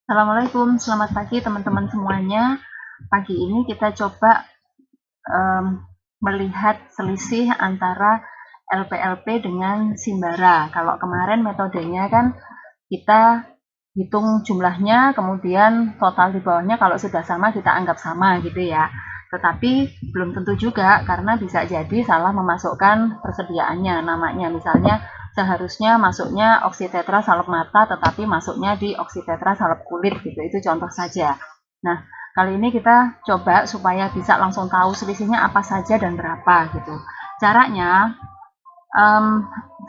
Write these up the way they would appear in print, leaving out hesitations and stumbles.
Assalamualaikum, selamat pagi teman-teman semuanya. Pagi ini kita coba melihat selisih antara LPLP dengan Simbara. Kalau kemarin metodenya kan kita hitung jumlahnya, kemudian total di bawahnya kalau sudah sama kita anggap sama gitu ya. Tetapi belum tentu juga karena bisa jadi salah memasukkan persediaannya. Namanya misalnya seharusnya masuknya oksitetra salep mata tetapi masuknya di oksitetra salep kulit gitu. Itu contoh saja. Nah, kali ini kita coba supaya bisa langsung tahu selisihnya apa saja dan berapa gitu. Caranya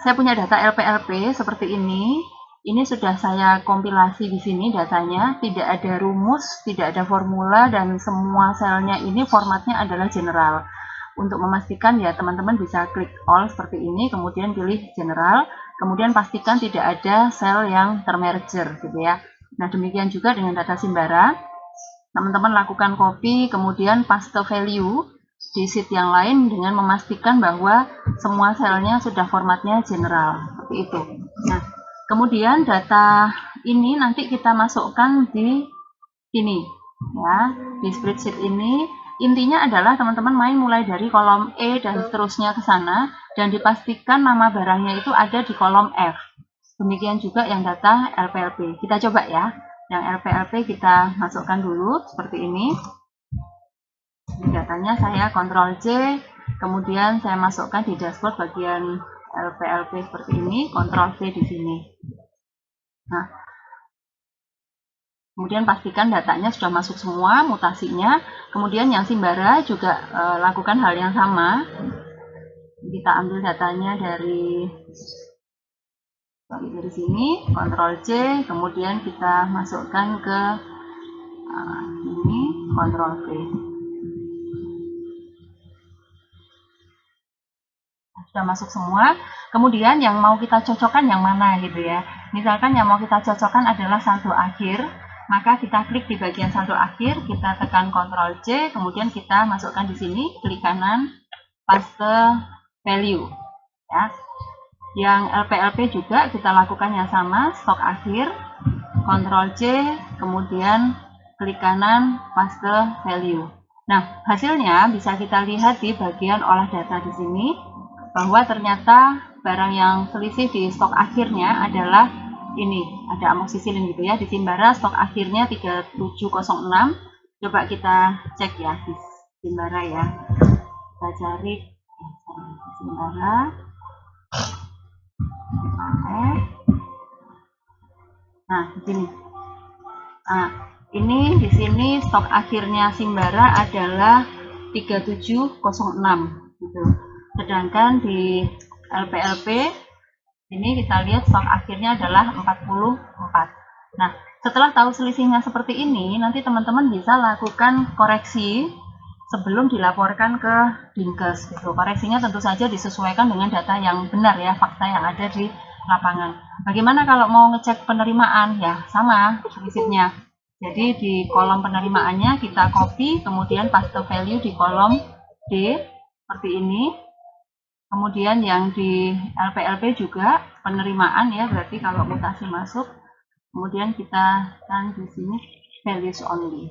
saya punya data LPLP seperti ini. Ini sudah saya kompilasi di sini datanya, tidak ada rumus, tidak ada formula, dan semua selnya ini formatnya adalah general. Untuk memastikan ya teman-teman bisa klik all seperti ini, kemudian pilih general, kemudian pastikan tidak ada sel yang termerger gitu ya. Nah demikian juga dengan data Simbara, teman-teman lakukan copy, kemudian paste value di sheet yang lain dengan memastikan bahwa semua selnya sudah formatnya general seperti itu. Nah, kemudian data ini nanti kita masukkan di sini ya, di spreadsheet ini. Intinya adalah teman-teman main mulai dari kolom E dan seterusnya ke sana dan dipastikan nama barangnya itu ada di kolom F. Demikian juga yang data LPLP. Kita coba ya. Yang LPLP kita masukkan dulu seperti ini. Datanya saya Ctrl C, kemudian saya masukkan di dashboard bagian LPLP seperti ini, Ctrl V di sini. Nah, kemudian pastikan datanya sudah masuk semua, mutasinya. Kemudian yang Simbara juga lakukan hal yang sama. Kita ambil datanya dari sini, Ctrl C, kemudian kita masukkan ke ini, Ctrl V. Sudah masuk semua. Kemudian yang mau kita cocokkan yang mana gitu ya. Misalkan yang mau kita cocokkan adalah saldo akhir, maka kita klik di bagian saldo akhir, kita tekan Ctrl C, kemudian kita masukkan di sini, klik kanan, paste value. Ya. Yang LPLP juga kita lakukan yang sama, stok akhir, Ctrl C, kemudian klik kanan, paste value. Nah, hasilnya bisa kita lihat di bagian olah data di sini, bahwa ternyata barang yang selisih di stok akhirnya adalah ini, ada amoxicillin gitu ya. Di Simbara stok akhirnya 3706. Coba kita cek ya di Simbara ya. Kita cari Simbara. Nah, di sini. Nah, ini di sini stok akhirnya Simbara adalah 3706 gitu. Sedangkan di LPLP ini kita lihat stok akhirnya adalah 44. Nah, setelah tahu selisihnya seperti ini, nanti teman-teman bisa lakukan koreksi sebelum dilaporkan ke Dinkes gitu. Koreksinya tentu saja disesuaikan dengan data yang benar ya, fakta yang ada di lapangan. Bagaimana kalau mau ngecek penerimaan? Ya, sama prinsipnya. Jadi di kolom penerimaannya kita copy, kemudian paste value di kolom D seperti ini. Kemudian yang di LPLP juga penerimaan ya, berarti kalau mutasi masuk, kemudian kita kan di sini values only.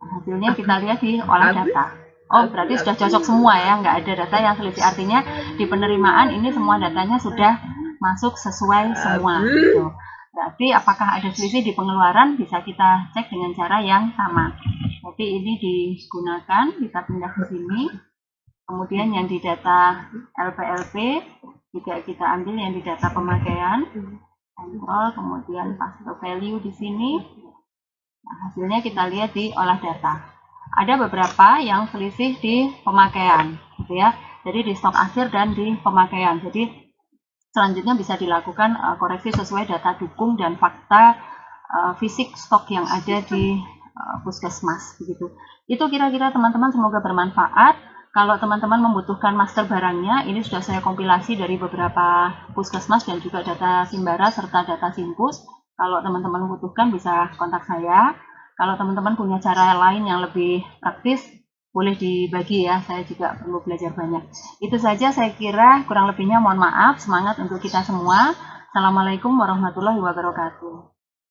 Nah, hasilnya kita lihat di olah data. Oh, berarti sudah cocok semua ya, nggak ada data yang selisih. Artinya di penerimaan ini semua datanya sudah masuk sesuai semua. Gitu. Berarti apakah ada selisih di pengeluaran bisa kita cek dengan cara yang sama. Jadi ini digunakan, kita pindah ke sini. Kemudian yang di data LPLP juga kita ambil yang di data pemakaian, kontrol, kemudian paste value di sini. Nah, hasilnya kita lihat di olah data. Ada beberapa yang selisih di pemakaian, gitu ya. Jadi di stok akhir dan di pemakaian. Jadi selanjutnya bisa dilakukan koreksi sesuai data dukung dan fakta fisik stok yang ada di puskesmas, begitu. Itu kira-kira teman-teman, semoga bermanfaat. Kalau teman-teman membutuhkan master barangnya, ini sudah saya kompilasi dari beberapa puskesmas dan juga data Simbara serta data Simpus. Kalau teman-teman membutuhkan bisa kontak saya. Kalau teman-teman punya cara lain yang lebih praktis, boleh dibagi ya, saya juga perlu belajar banyak. Itu saja saya kira, kurang lebihnya mohon maaf, semangat untuk kita semua. Assalamualaikum warahmatullahi wabarakatuh.